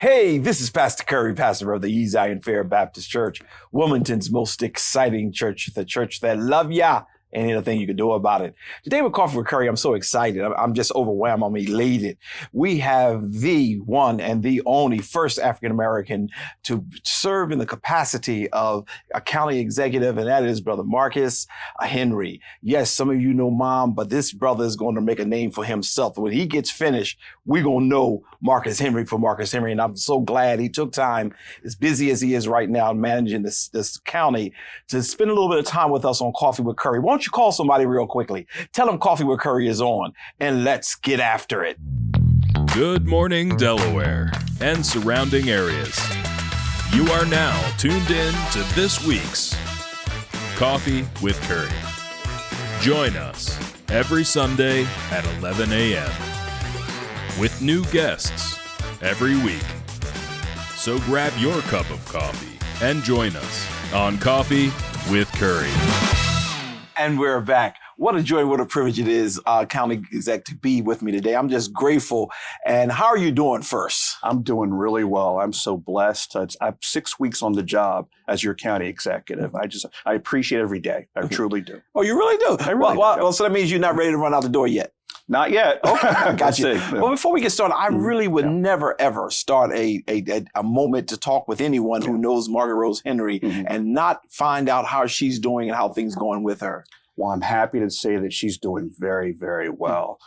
Hey, this is Pastor Curry, pastor of the East Zion Fair Baptist Church, Wilmington's most exciting church, the church that love ya and anything you can do about it. Today with Coffee with Curry, I'm so excited. I'm just overwhelmed. I'm elated. We have the one and the only first African-American to serve in the capacity of a county executive, and that is Brother Marcus Henry. Yes, some of you know Mom, but this brother is going to make a name for himself. When he gets finished, we're going to know Marcus Henry for Marcus Henry, and I'm so glad he took time, as busy as he is right now, managing this county, to spend a little bit of time with us on Coffee with Curry. Why don't you call somebody real quickly? Tell them Coffee with Curry is on, and let's get after it. Good morning, Delaware and surrounding areas. You are now tuned in to this week's Coffee with Curry. Join us every Sunday at 11 a.m. with new guests every week. So grab your cup of coffee and join us on Coffee with Curry. And we're back. What a joy, what a privilege it is, County Exec, to be with me today. I'm just grateful. And how are you doing first? I'm doing really well. I'm so blessed. I'm 6 weeks on the job as your county executive. I appreciate every day. I truly do. Oh, you really do? I really do. Well, so that means you're not ready to run out the door yet. Not yet. Okay, got you. Yeah. Well, before we get started, I really would never, ever start a moment to talk with anyone who knows Margaret Rose Henry and not find out how she's doing and how things going with her. Well, I'm happy to say that she's doing very, very well.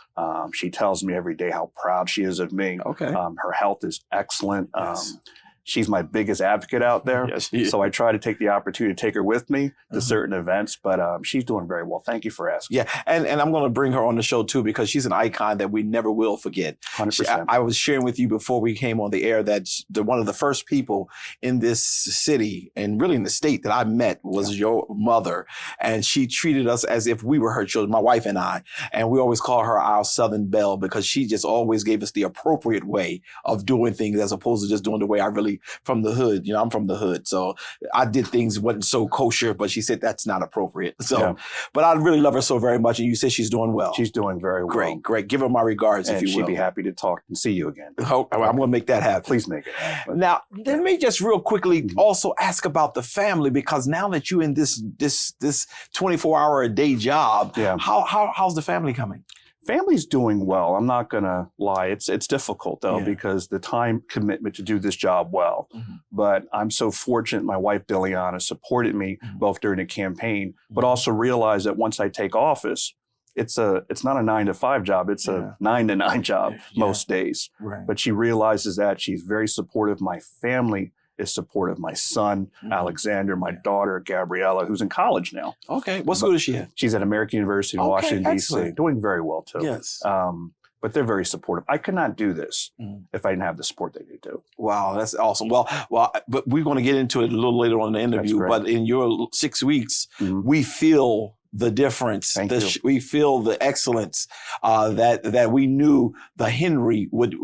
She tells me every day how proud she is of me. Okay. Her health is excellent. Yes. She's my biggest advocate out there. Yes, so I try to take the opportunity to take her with me to certain events, but she's doing very well. Thank you for asking. Yeah, and I'm going to bring her on the show too, because she's an icon that we never will forget. 100%. I was sharing with you before we came on the air that one of the first people in this city and really in the state that I met was your mother. And she treated us as if we were her children, my wife and I. And we always call her our Southern Belle, because she just always gave us the appropriate way of doing things as opposed to just doing the way I really from the hood. You know, I'm from the hood. So I did things wasn't so kosher, but she said that's not appropriate. So, but I really love her so very much. And you said she's doing well. She's doing very well. Great. Give her my regards, and if you will. she'd be happy to talk and see you again. I'm going to make that happen. Please make it happen. Now, let me just real quickly also ask about the family, because now that you're in this 24-hour a day job, how's the family coming? Family's doing well. I'm not going to lie. It's difficult, though, because the time commitment to do this job well. But I'm so fortunate. My wife, Billiana, supported me both during the campaign, but also realized that once I take office, it's not a 9-to-5 job. It's a 9-to-9 job most days. Right. But she realizes that. She's very supportive. My family is supportive. My son, Alexander, my daughter, Gabriella, who's in college now. Okay. What school is she at? She's at American University in Washington, D.C. Doing very well, too. Yes. But they're very supportive. I could not do this if I didn't have the support that they do. Wow, that's awesome. Well, but we're going to get into it a little later on in the interview. But in your 6 weeks, we feel the difference. We feel the excellence that we knew the Henry would.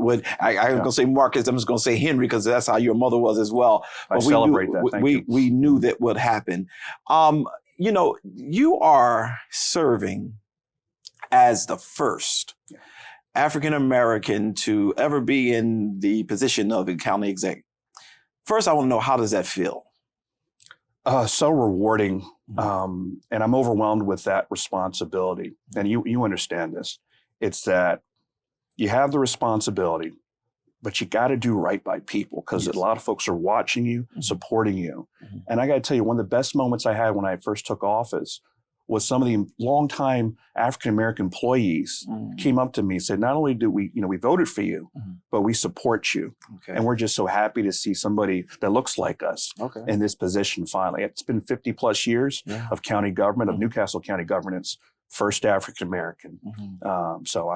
I'm going to say Marcus. I'm just going to say Henry, because that's how your mother was as well. But I celebrate that. We knew that would happen. You know, you are serving as the first African American to ever be in the position of a county exec. First, I want to know, how does that feel? So rewarding. And I'm overwhelmed with that responsibility. And you understand this. It's that you have the responsibility, but you got to do right by people, because a lot of folks are watching you, supporting you. And I got to tell you, one of the best moments I had when I first took office was some of the longtime African-American employees came up to me and said, not only do we voted for you, but we support you. Okay. And we're just so happy to see somebody that looks like us in this position finally. It's been 50 plus years of county government, of Newcastle County governance, first African-American. So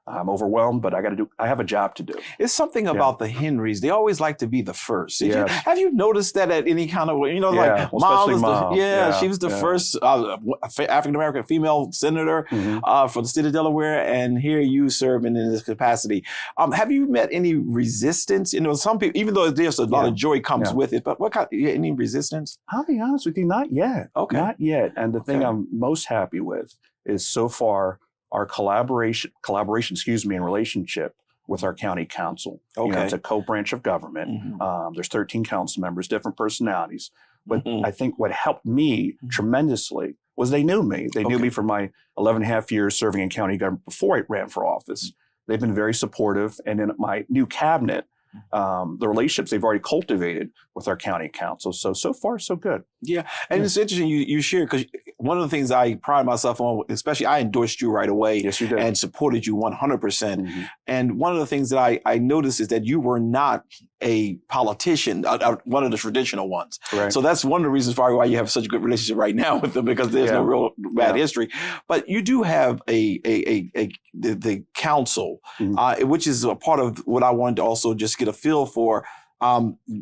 I'm overwhelmed, but I have a job to do. It's something about the Henrys. They always like to be the first. Have you noticed that at any kind of way? You know, like Mom was she was the first African-American female senator for the state of Delaware, and here you serving in this capacity. Have you met any resistance? You know, some people, even though there's a lot of joy comes with it, but what kind? Any resistance? I'll be honest with you, not yet. Okay, not yet. And the thing I'm most happy with is so far our collaboration, and relationship with our county council. Okay. It's a co-branch of government. Mm-hmm. There's 13 council members, different personalities. But Mm-hmm. I think what helped me tremendously was they knew me. They knew me for my 11 and a half years serving in county government before I ran for office. They've been very supportive. And in my new cabinet, the relationships they've already cultivated with our county council. So far, so good. Yeah. And it's interesting you share, because one of the things I pride myself on, especially I endorsed you right away. Yes, you did. And supported you 100%. And one of the things that I noticed is that you were not a politician, one of the traditional ones. Right. So that's one of the reasons why you have such a good relationship right now with them, because there's no real bad history. But you do have the council, which is a part of what I wanted to also just get a feel for.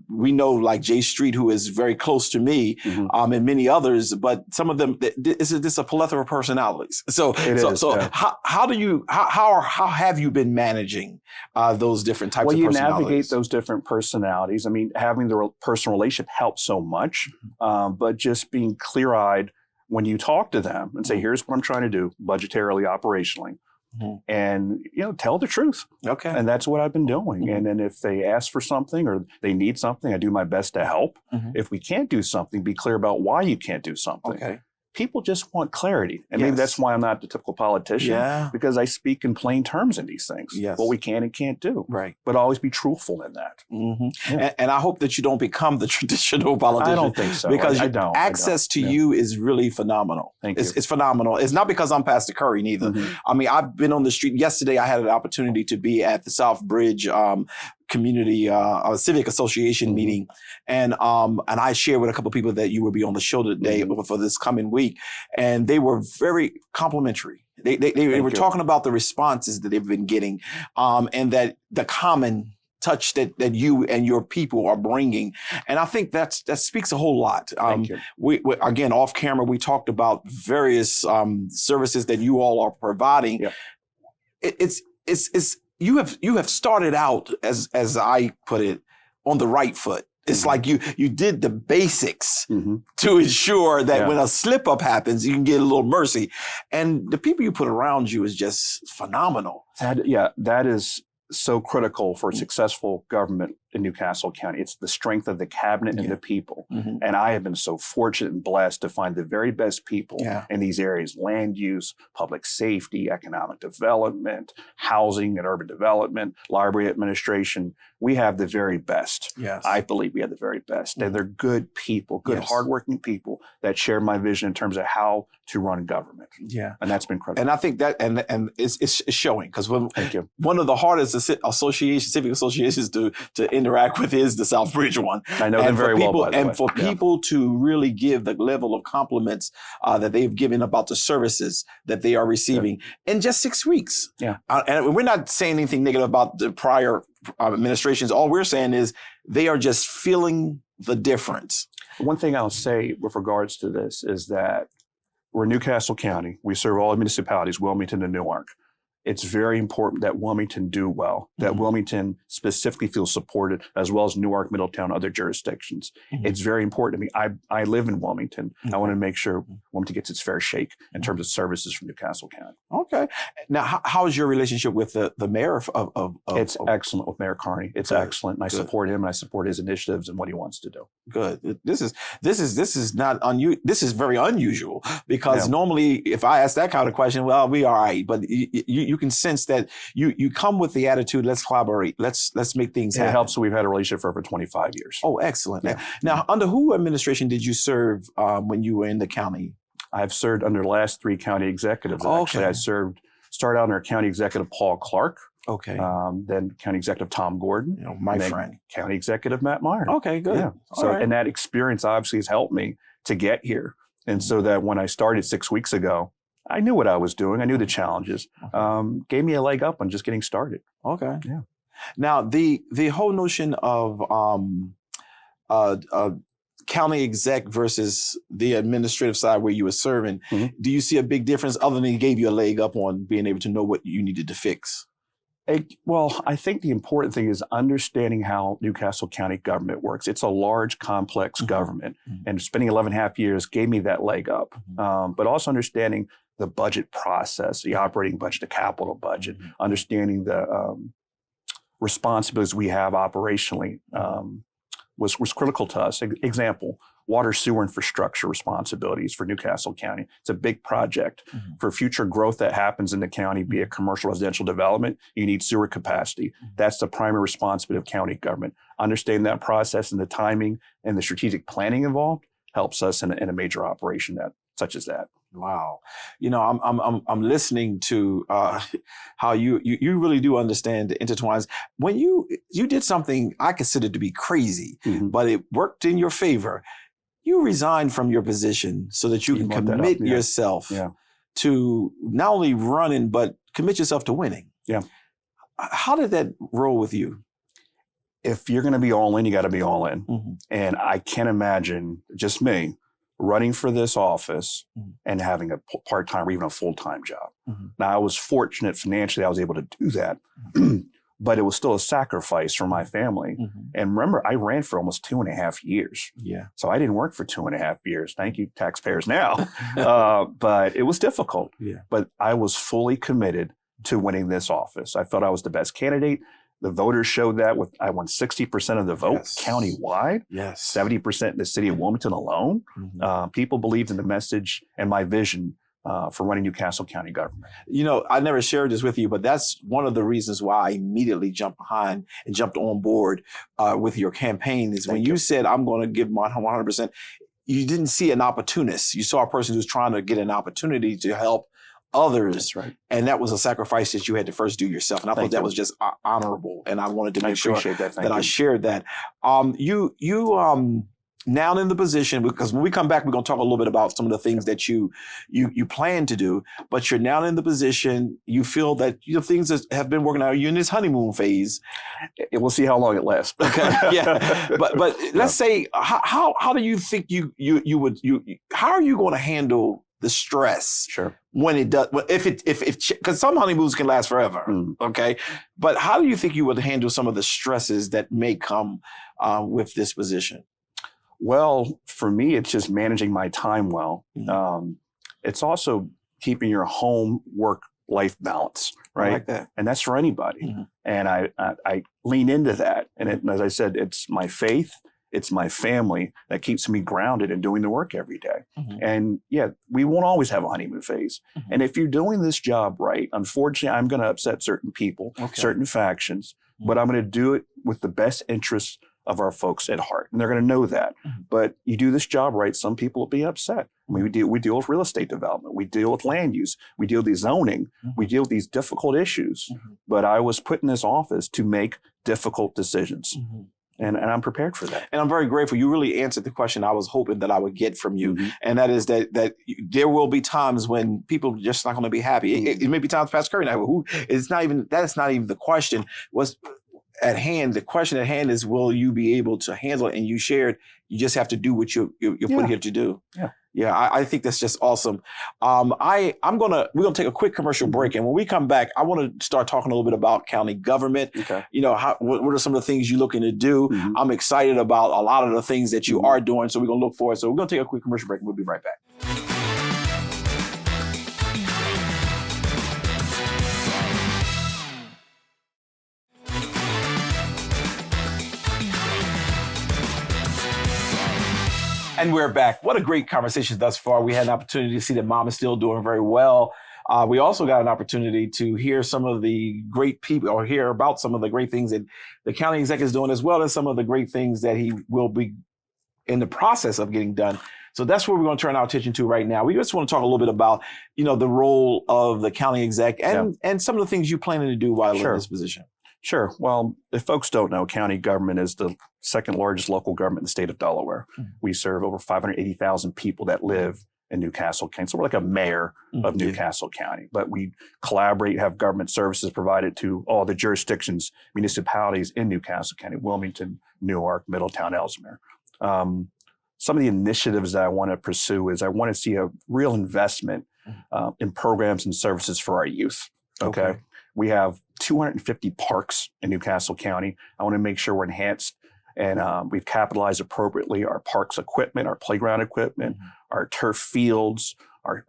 We know like Jay Street, who is very close to me, and many others, but some of them, this is a plethora of personalities. So how have you been managing those different types of personalities? Well, you navigate those different personalities. I mean, having the personal relationship helps so much, but just being clear-eyed when you talk to them and say, here's what I'm trying to do budgetarily, operationally. And, tell the truth. Okay. And that's what I've been doing. And then if they ask for something or they need something, I do my best to help. If we can't do something, be clear about why you can't do something. Okay. People just want clarity. And maybe that's why I'm not the typical politician, because I speak in plain terms in these things, what we can and can't do. Right. But always be truthful in that. And I hope that you don't become the traditional politician. I don't think so. Because I don't. access to you is really phenomenal. Thank you. It's phenomenal. It's not because I'm Pastor Curry neither. I mean, I've been on the street. Yesterday, I had an opportunity to be at the South Bridge community civic association meeting, and I shared with a couple of people that you will be on the show today for this coming week, and they were very complimentary. They were talking about the responses that they've been getting, and that the common touch that you and your people are bringing, and I think that speaks a whole lot. We again, off camera, we talked about various services that you all are providing. You have started out, as I put it, on the right foot. It's like you did the basics to ensure that when a slip up happens, you can get a little mercy. And the people you put around you is just phenomenal. That is so critical for successful government in Newcastle County. It's the strength of the cabinet and the people. And I have been so fortunate and blessed to find the very best people in these areas: land use, public safety, economic development, housing and urban development, library administration. We have the very best. I believe we have the very best. And they're good people, good, hardworking people that share my vision in terms of how to run government. And that's been critical. And I think that, and it's showing, because one of the hardest civic associations to interact with is the South Bridge one. I know them very well, by the way. And for people to really give the level of compliments that they've given about the services that they are receiving in just 6 weeks. And we're not saying anything negative about the prior administrations. All we're saying is they are just feeling the difference. One thing I'll say with regards to this is that we're Newcastle County. We serve all municipalities, Wilmington and Newark. It's very important that Wilmington do well, that Wilmington specifically feels supported, as well as Newark, Middletown, other jurisdictions. It's very important to me. I live in Wilmington. I want to make sure Wilmington gets its fair shake in terms of services from Newcastle County. Okay. Now, how is your relationship with the mayor of It's excellent with Mayor Carney. It's excellent. And I support him, and I support his initiatives and what he wants to do. Good. This is not unusual. This is very unusual, because normally if I ask that kind of question, well, we all right. But you can sense that you come with the attitude, let's collaborate. Let's make things happen. It helps. We've had a relationship for over 25 years. Oh, excellent. Now, under who administration did you serve when you were in the county? I've served under the last 3 county executives. Actually, I started out under County Executive Paul Clark. Okay. Then County Executive Tom Gordon. My friend. County Executive Matt Meyer. Okay, good. Yeah. And that experience obviously has helped me to get here. And so that when I started 6 weeks ago, I knew what I was doing. I knew the challenges. Gave me a leg up on just getting started. Okay. Yeah. Now, the whole notion of county exec versus the administrative side where you were serving, do you see a big difference other than it gave you a leg up on being able to know what you needed to fix? Well, I think the important thing is understanding how Newcastle County government works. It's a large, complex government, and spending 11 and a half years gave me that leg up. But also understanding the budget process, the operating budget, the capital budget, understanding the responsibilities we have operationally was critical to us. Example, water sewer infrastructure responsibilities for Newcastle County. It's a big project. For future growth that happens in the county, be it commercial residential development, you need sewer capacity. That's the primary responsibility of county government. Understanding that process and the timing and the strategic planning involved helps us in a major operation such as that. Wow. I'm listening to how you really do understand the intertwines. When you did something I considered to be crazy, but it worked in your favor. You resigned from your position so that you can commit yourself to not only running, but commit yourself to winning. Yeah. How did that roll with you? If you're going to be all in, you got to be all in. And I can't imagine, just me, running for this office and having a part-time or even a full-time job. Now, I was fortunate financially, I was able to do that, but it was still a sacrifice for my family. And remember, I ran for almost 2.5 years. Yeah. So I didn't work for 2.5 years. Thank you, taxpayers now. But it was difficult. Yeah. But I was fully committed to winning this office. I felt I was the best candidate. The voters showed that I won 60% of the vote countywide, 70% in the city of Wilmington alone. People believed in the message and my vision for running Newcastle County government. I never shared this with you, but that's one of the reasons why I immediately jumped behind and jumped on board with your campaign is when you said, I'm going to give my 100%, you didn't see an opportunist. You saw a person who's trying to get an opportunity to help others. That's right. And that was a sacrifice that you had to first do yourself. And I thought that was just honorable. And I wanted to make sure that I shared that. You now in the position, because when we come back, we're going to talk a little bit about some of the things that you plan to do, but you're now in the position, you feel that things that have been working out, you're in this honeymoon phase. We'll see how long it lasts. Okay. Yeah. But let's say, how do you think how are you going to handle the stress? Sure. When it does, because some honeymoons can last forever. Okay. But how do you think you would handle some of the stresses that may come with this position? Well, for me, it's just managing my time well. It's also keeping your home-work-life balance, right? I like that. And that's for anybody. And I lean into that. And as I said, it's my faith, it's my family that keeps me grounded and doing the work every day. And we won't always have a honeymoon phase. And if you're doing this job right, unfortunately, I'm going to upset certain people, certain factions, but I'm going to do it with the best interests of our folks at heart. And they're going to know that. But you do this job right, some people will be upset. I mean, we deal with real estate development. We deal with land use. We deal with zoning. We deal with these difficult issues. But I was put in this office to make difficult decisions. And I'm prepared for that. And I'm very grateful. You really answered the question I was hoping that I would get from you. And that is that there will be times when people are just not going to be happy. It may be times, Pastor Curry, that's not even the question. What's at hand, the question at hand is, will you be able to handle it? And you shared, you just have to do what you're put here to do. Yeah, I think that's just awesome. We're gonna take a quick commercial break, and when we come back, I want to start talking a little bit about county government. Okay. What are some of the things you're looking to do? I'm excited about a lot of the things that you are doing, so we're gonna look forward. So we're gonna take a quick commercial break, and we'll be right back. And we're back. What a great conversation thus far. We had an opportunity to see that Mom is still doing very well. We also got an opportunity to hear some of the great people, or hear about some of the great things that the county exec is doing, as well as some of the great things that he will be in the process of getting done. So that's what we're going to turn our attention to right now. We just want to talk a little bit about, the role of the county exec and some of the things you're planning to do while in this position. Sure. Well, if folks don't know, county government is the second largest local government in the state of Delaware. We serve over 580,000 people that live in Newcastle County. So we're like a mayor of Newcastle County, but we collaborate, have government services provided to all the jurisdictions, municipalities in Newcastle County, Wilmington, Newark, Middletown, Ellesmere. Some of the initiatives that I want to pursue is I want to see a real investment in programs and services for our youth. Okay. We have 250 parks in Newcastle County. I want to make sure we're enhanced and we've capitalized appropriately our parks equipment, our playground equipment, our turf fields, our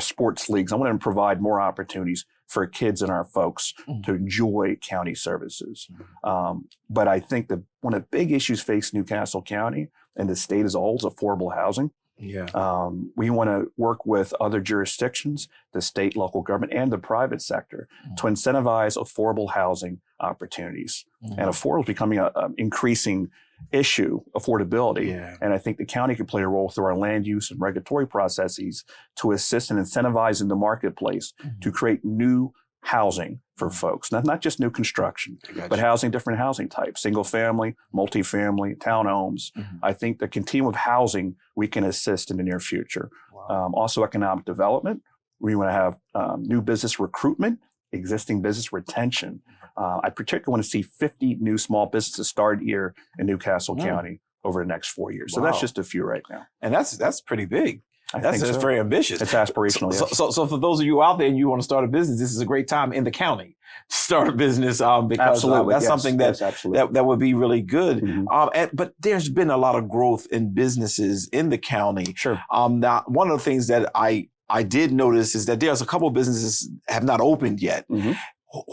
sports leagues. I want to provide more opportunities for kids and our folks to enjoy county services. But I think that one of the big issues facing Newcastle County and the state as a whole is affordable housing. Yeah. We want to work with other jurisdictions, the state, local government, and the private sector to incentivize affordable housing opportunities. And affordable is becoming an increasing issue, affordability. Yeah. And I think the county can play a role through our land use and regulatory processes to assist and incentivize in the marketplace to create new housing for folks, not just new construction, but housing, different housing types, single family, multifamily, townhomes. I think the continuum of housing we can assist in the near future. Wow. Also economic development. We want to have new business recruitment, existing business retention. I particularly want to see 50 new small businesses start here in Newcastle County over the next 4 years. So that's just a few right now. And that's pretty big. That's so. very ambitious. It's aspirational. So for those of you out there and you want to start a business, this is a great time in the county to start a business because that's something that would be really good. But there's been a lot of growth in businesses in the county. Sure. Now, one of the things that I did notice is that there's a couple of businesses have not opened yet.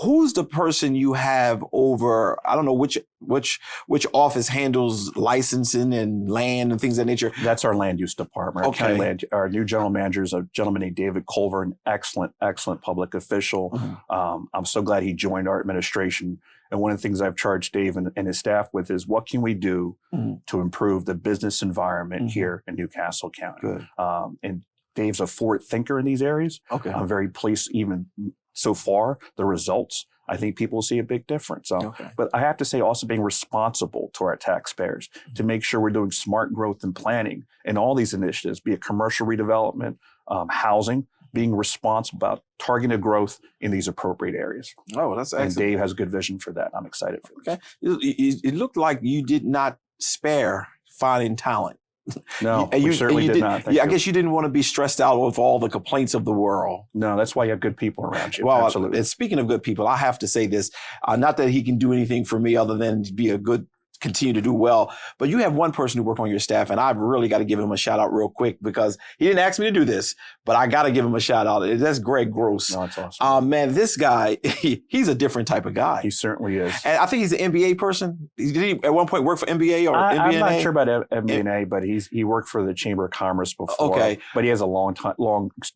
Who's the person you have over, I don't know which office handles licensing and land and things of that nature? That's our land use department. Okay. Our new general manager is a gentleman named David Culver, an excellent public official. I'm so glad he joined our administration. And one of the things I've charged Dave and his staff with is what can we do to improve the business environment here in Newcastle County? Good. And Dave's a forward thinker in these areas. Okay. I'm very pleased even so far, the results, I think people will see a big difference. But I have to say also being responsible to our taxpayers to make sure we're doing smart growth and planning in all these initiatives, be it commercial redevelopment, housing, being responsible about targeted growth in these appropriate areas. Oh, that's excellent. And Dave has a good vision for that. I'm excited for this. It looked like you did not spare finding talent. No, we certainly did not. I guess you didn't want to be stressed out with all the complaints of the world. No, that's why you have good people around you. Well, absolutely. And speaking of good people, I have to say this, not that he can do anything for me other than continue to do well. But you have one person who worked on your staff, and I've really got to give him a shout out real quick because he didn't ask me to do this, but I got to give him a shout out. That's Greg Gross. No, that's awesome. Man, this guy, he's a different type of guy. He certainly is. And I think he's an MBA person. Did he at one point work for MBA or MBNA? I'm not sure about MBNA, but he worked for the Chamber of Commerce before. Okay. But he has a long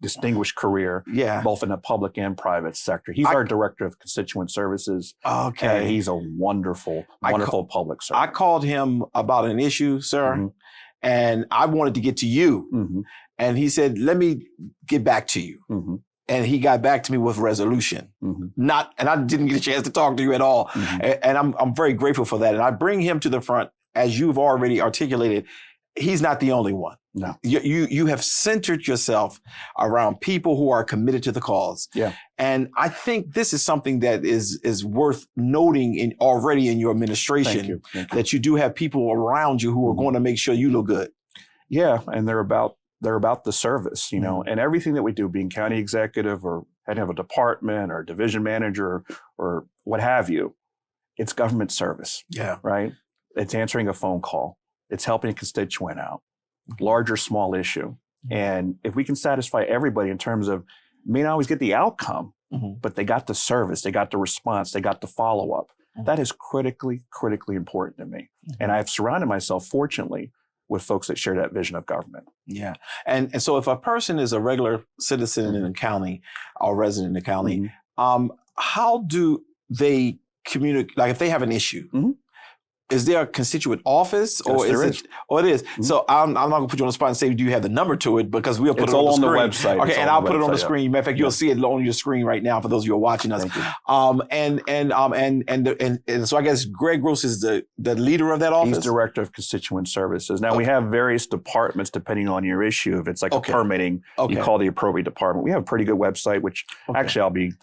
distinguished career, both in the public and private sector. He's our Director of Constituent Services. Okay. And he's a wonderful public servant. I called him about an issue, sir, and I wanted to get to you. And he said, let me get back to you. And he got back to me with resolution. And I didn't get a chance to talk to you at all. And I'm very grateful for that. And I bring him to the front, as you've already articulated. He's not the only one. No. You have centered yourself around people who are committed to the cause. Yeah. And I think this is something that is worth noting already in your administration. Thank you. That you do have people around you who are going to make sure you look good. Yeah, and they're about the service, and everything that we do, being county executive or heading of a department or division manager or what have you, it's government service. Yeah. Right? It's answering a phone call. It's helping a constituent out, large or small issue. And if we can satisfy everybody in terms of, may not always get the outcome, but they got the service, they got the response, they got the follow-up. That is critically important to me. And I've surrounded myself, fortunately, with folks that share that vision of government. Yeah. And so if a person is a regular citizen in the county or resident in the county, how do they communicate? Like if they have an issue, is there a constituent office or yes, is it? Oh, it is. So I'm not going to put you on the spot and say, do you have the number to it? Because we'll put it on the website. Okay, and I'll put it on the screen. Matter of fact, you'll see it on your screen right now for those of you who are watching us. And so I guess Greg Gross is the leader of that office. He's Director of Constituent Services. Now we have various departments depending on your issue. If it's like a permitting, you call the appropriate department. We have a pretty good website, which actually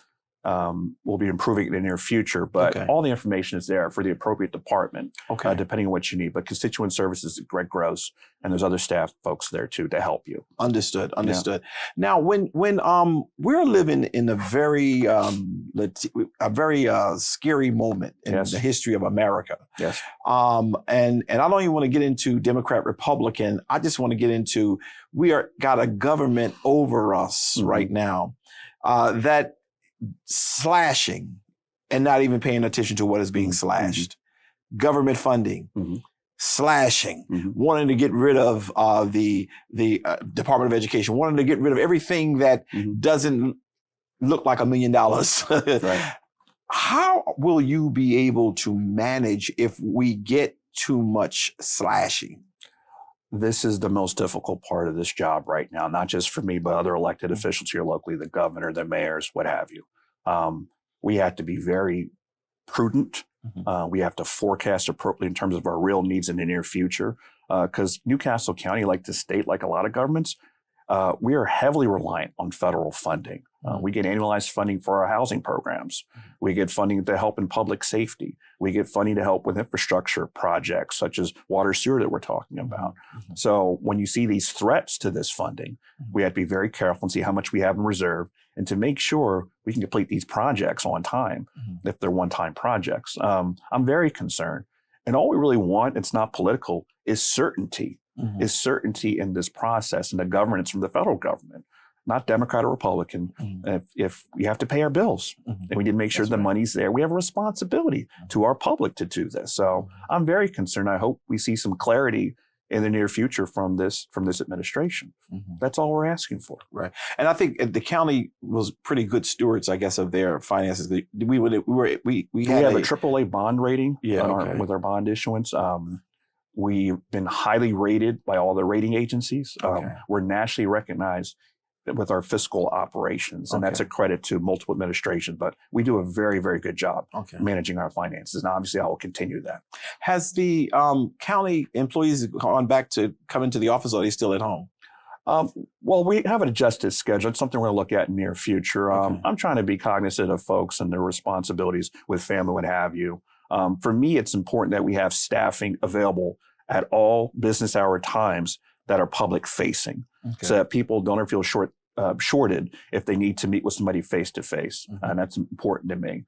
we'll be improving in the near future, but all the information is there for the appropriate department, depending on what you need. But Constituent Services, Greg Gross, and there's other staff folks there too to help you. Understood. Now, when we're living in a very, very scary moment in Yes. the history of America. Yes. And I don't even want to get into Democrat, Republican. I just want to get into got a government over us right now that slashing and not even paying attention to what is being slashed. Government funding. Slashing, wanting to get rid of the Department of Education, wanting to get rid of everything that doesn't look like $1 million. Right. How will you be able to manage if we get too much slashing? This is the most difficult part of this job right now, not just for me, but other elected officials here locally, the governor, the mayors, what have you. We have to be very prudent. We have to forecast appropriately in terms of our real needs in the near future. Because Newcastle County, like the state, like a lot of governments, we are heavily reliant on federal funding. We get annualized funding for our housing programs. We get funding to help in public safety. We get funding to help with infrastructure projects such as water sewer that we're talking about. So when you see these threats to this funding, we have to be very careful and see how much we have in reserve and to make sure we can complete these projects on time if they're one-time projects. I'm very concerned. And all we really want, it's not political, is certainty. Is certainty in this process and the governance from the federal government, not Democrat or Republican. If we have to pay our bills and we need to make sure the money's there, we have a responsibility to our public to do this. So I'm very concerned. I hope we see some clarity in the near future from this administration. That's all we're asking for. Right. And I think the county was pretty good stewards, I guess, of their finances. We have a AAA bond rating with our bond issuance. We've been highly rated by all the rating agencies. We're nationally recognized with our fiscal operations, and that's a credit to multiple administrations. But we do a very, very good job managing our finances, and obviously I will continue that. Has the county employees gone back to come into the office, or are they still at home? Well, we have an adjusted schedule. It's something we're going to look at in the near future. I'm trying to be cognizant of folks and their responsibilities with family, what have you. For me, it's important that we have staffing available at all business hour times that are public facing, so that people don't ever feel shorted if they need to meet with somebody face to face. And that's important to me.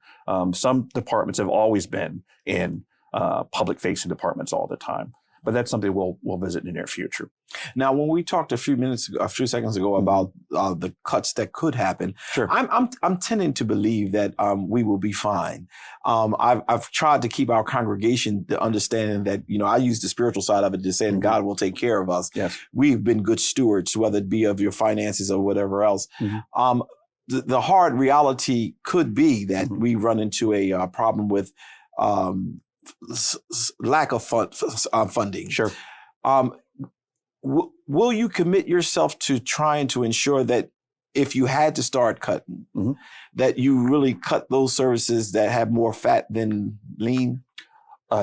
Some departments have always been in public facing departments all the time. But that's something we'll visit in the near future. Now, when we talked a few seconds ago about the cuts that could happen, I'm tending to believe that we will be fine. I've tried to keep our congregation the understanding that, I use the spiritual side of it to say, God will take care of us. Yes. We've been good stewards, whether it be of your finances or whatever else. The hard reality could be that we run into a problem with lack of funding. Sure. Will you commit yourself to trying to ensure that if you had to start cutting, that you really cut those services that have more fat than lean?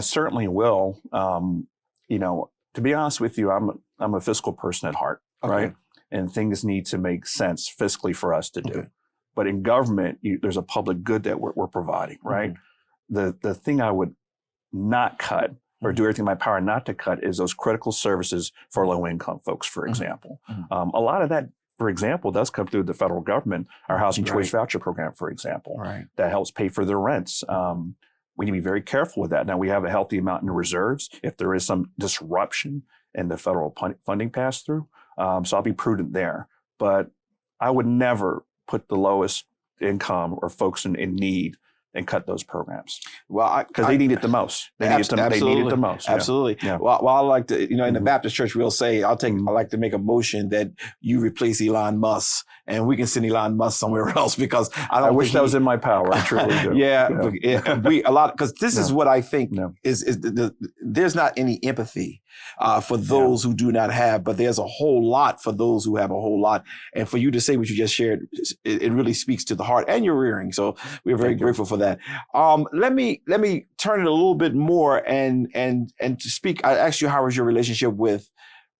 Certainly will. To be honest with you, I'm a fiscal person at heart, right? And things need to make sense fiscally for us to do. But in government, there's a public good that we're providing, right? The thing I would not cut or do everything in my power not to cut is those critical services for low-income folks, for example. A lot of that, for example, does come through the federal government, our Housing Choice Voucher Program, for example, that helps pay for their rents. We need to be very careful with that. Now, we have a healthy amount in reserves if there is some disruption in the federal funding pass-through. So I'll be prudent there. But I would never put the lowest income or folks in need and cut those programs. Well, because they need it the most. They need it the most. Absolutely. Yeah. Well, I like to, in the Baptist church, we'll say, I like to make a motion that you replace Elon Musk and we can send Elon Musk somewhere else, because I wish that was in my power. I truly do. Because this is what I think is there's not any empathy for those who do not have, but there's a whole lot for those who have a whole lot. And for you to say what you just shared, it really speaks to the heart and your rearing. So we're very grateful for that. Let me turn it a little bit more and to speak. I asked you, how was your relationship with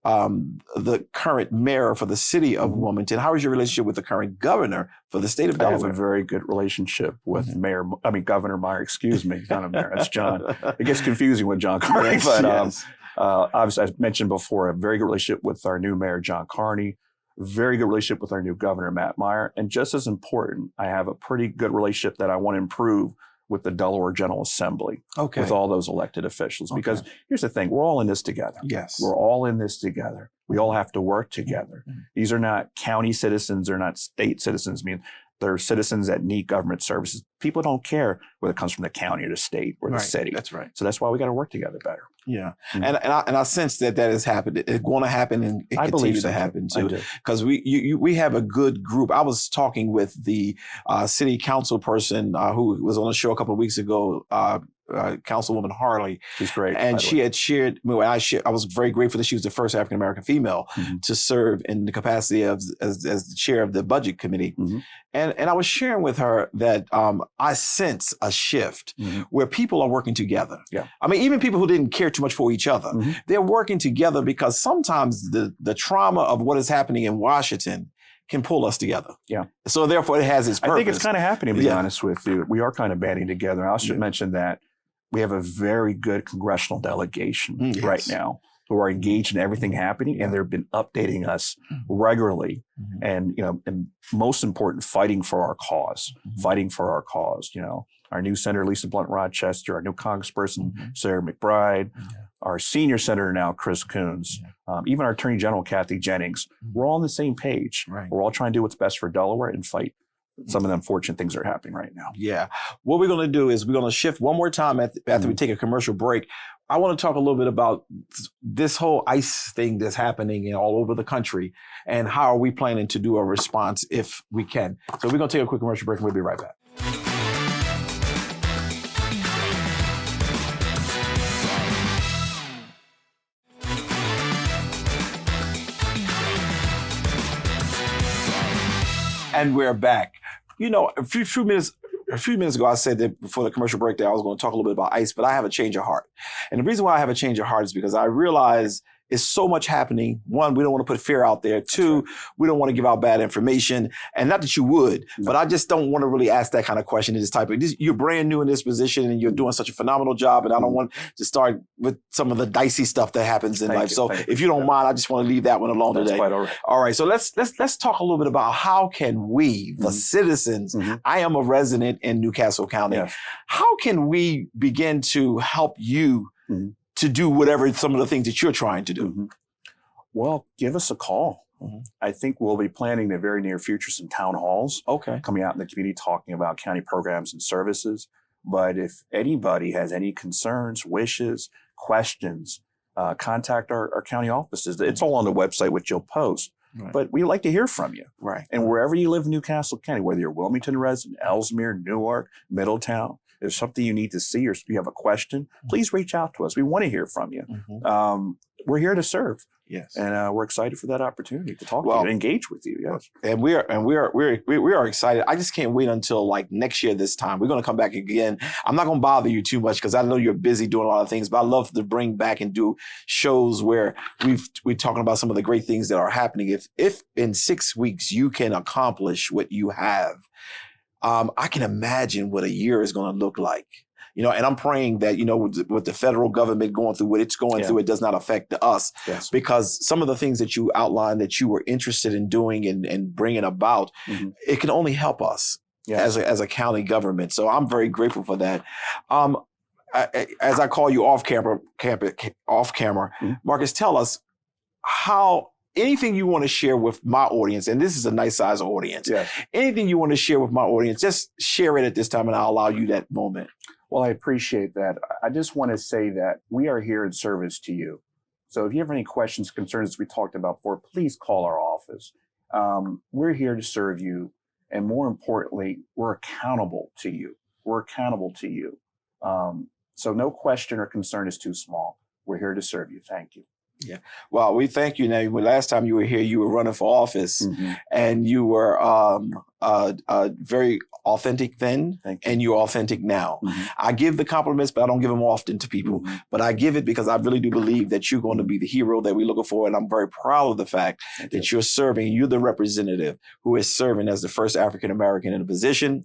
the current mayor for the city of Wilmington? How is your relationship with the current governor for the state of Delaware? I have a very good relationship with Governor Meyer. Excuse me, not a mayor. That's John. It gets confusing with John Carney, but obviously, I mentioned before, a very good relationship with our new mayor, John Carney. very good relationship with our new governor, Matt Meyer. And just as important, I have a pretty good relationship that I want to improve with the Delaware General Assembly, with all those elected officials. Because here's the thing, we're all in this together. Yes. We're all in this together. We all have to work together. These are not county citizens, they're not state citizens. I mean, they're citizens that need government services. People don't care whether it comes from the county or the state or the city. That's right. So that's why we got to work together better. Yeah. And I sense that has happened. It's going to happen, and it continues to happen too. Because we have a good group. I was talking with the city council person who was on the show a couple of weeks ago, Councilwoman Harley. She's great. And she had shared, I was very grateful that she was the first African-American female to serve in the capacity as the chair of the budget committee. And I was sharing with her that I sense a shift where people are working together. Yeah. I mean, even people who didn't care too much for each other, they're working together because sometimes the trauma of what is happening in Washington can pull us together. Yeah. So therefore it has its purpose. I think it's kind of happening, to be honest with you. We are kind of banding together. I should mention that we have a very good congressional delegation right now who are engaged in everything happening, and they've been updating us regularly. And, and most important, fighting for our cause, our new Senator Lisa Blunt Rochester, our new Congressperson, Sarah McBride, our senior senator now, Chris Coons, even our Attorney General, Kathy Jennings. We're all on the same page. Right. We're all trying to do what's best for Delaware and fight some of the unfortunate things that are happening right now. Yeah. What we're going to do is we're going to shift one more time after we take a commercial break. I want to talk a little bit about this whole ICE thing that's happening all over the country, and how are we planning to do a response if we can. So we're going to take a quick commercial break and we'll be right back. And we're back. A few minutes ago, I said that before the commercial break that I was going to talk a little bit about ICE, but I have a change of heart. And the reason why I have a change of heart is because I realize it's so much happening. One, we don't want to put fear out there. Two, we don't want to give out bad information. And not that you would, but I just don't want to really ask that kind of question in this type of, you're brand new in this position and you're doing such a phenomenal job. And I don't want to start with some of the dicey stuff that happens in life. So if you don't mind, I just want to leave that one alone today. Quite all right. All right. So let's talk a little bit about how can we, the citizens, I am a resident in Newcastle County. Yes. How can we begin to help you to do whatever some of the things that you're trying to do? Well, give us a call. I think we'll be planning in the very near future some town halls coming out in the community talking about county programs and services. But if anybody has any concerns, wishes, questions, contact our county offices. It's all on the website, which you'll post. Right. But we'd like to hear from you. Right. And wherever you live in Newcastle County, whether you're a Wilmington resident, Ellesmere, Newark, Middletown, there's something you need to see or you have a question, please reach out to us. We want to hear from you. We're here to serve. Yes. And we're excited for that opportunity to talk to you and engage with you. Yes. And we are excited. I just can't wait until like next year this time. We're going to come back again. I'm not going to bother you too much because I know you're busy doing a lot of things, but I love to bring back and do shows where we're talking about some of the great things that are happening. If in 6 weeks you can accomplish what you have, I can imagine what a year is going to look like. And I'm praying that, with the federal government going through what it's going through, it does not affect us. Yes. Because some of the things that you outlined that you were interested in doing and bringing about, it can only help us as a county government. So I'm very grateful for that. As I call you off camera, Marcus, tell us anything you want to share with my audience, and this is a nice size audience. Yes. Anything you want to share with my audience, just share it at this time and I'll allow you that moment. Well, I appreciate that. I just want to say that we are here in service to you. So if you have any questions, concerns as we talked about before, please call our office. We're here to serve you. And more importantly, we're accountable to you. So no question or concern is too small. We're here to serve you. Thank you. Yeah. Well, we thank you. Now, last time you were here, you were running for office and you were very authentic then and you're authentic now. I give the compliments, but I don't give them often to people. But I give it because I really do believe that you're going to be the hero that we're looking for. And I'm very proud of the fact that you're serving. You're the representative who is serving as the first African-American in a position.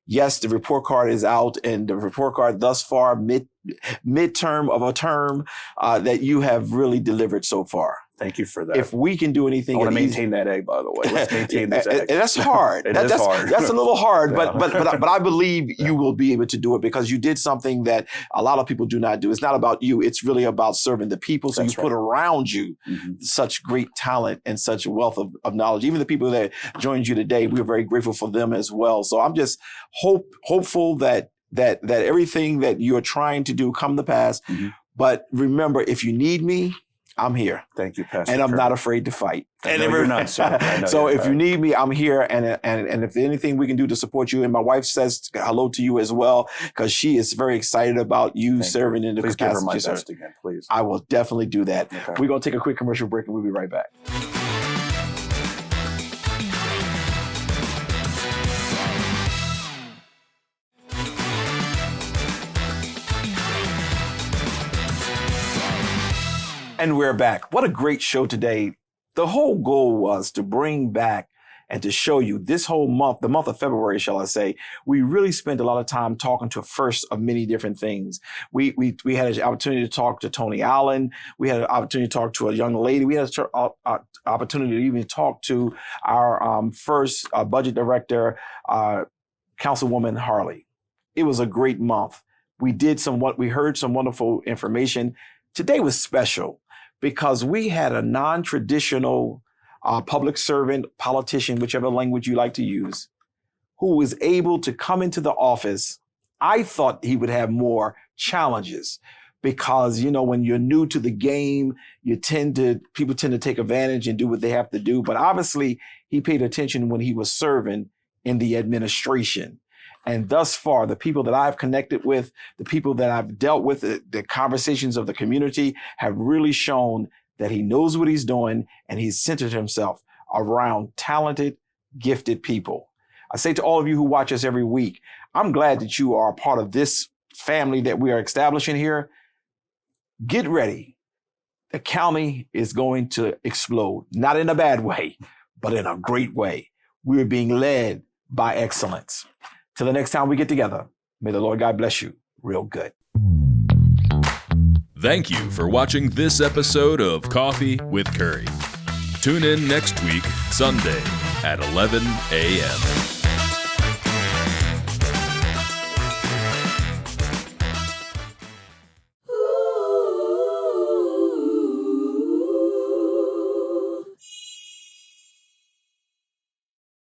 Yes, the report card is out, and the report card thus far, midterm of a term, that you have really delivered so far. Thank you for that. If we can do anything, I want to maintain that egg, by the way. Let's maintain this egg. And that's hard. That's hard. That's a little hard, Yeah. but I believe you will be able to do it because you did something that a lot of people do not do. It's not about you. It's really about serving the people. So That's you put around you Mhm. such great talent and such wealth of knowledge. Even the people that joined you today, we're very grateful for them as well. So I'm just hopeful that everything that you're trying to do come to pass. Mhm. But remember, if you need me, I'm here. Thank you, Pastor. And I'm Kirk. not afraid to fight. I know you're not, sir. I know So you're if you not. need me, I'm here. And if there's anything we can do to support you, and my wife says hello to you as well, because she is very excited about you Thank serving in the Please give her capacity. my you serve. best again, please. I will definitely do that. Okay. We're going to take a quick commercial break and we'll be right back. And we're back. What a great show today. The whole goal was to bring back and to show you this whole month, the month of February, shall I say, we really spent a lot of time talking to a first of many different things. We had an opportunity to talk to Tony Allen. We had an opportunity to talk to a young lady. We had an opportunity to even talk to our first budget director, Councilwoman Harley. It was a great month. We heard some wonderful information. Today was special because we had a non-traditional public servant, politician, whichever language you like to use, who was able to come into the office. I thought he would have more challenges because, when you're new to the game, people tend to take advantage and do what they have to do. But obviously, he paid attention when he was serving in the administration. And thus far, the people that I've connected with, the people that I've dealt with, the conversations of the community have really shown that he knows what he's doing and he's centered himself around talented, gifted people. I say to all of you who watch us every week, I'm glad that you are a part of this family that we are establishing here. Get ready. The county is going to explode, not in a bad way, but in a great way. We're being led by excellence. Till the next time we get together, may the Lord God bless you real good. Thank you for watching this episode of Coffee with Curry. Tune in next week, Sunday at 11 a.m.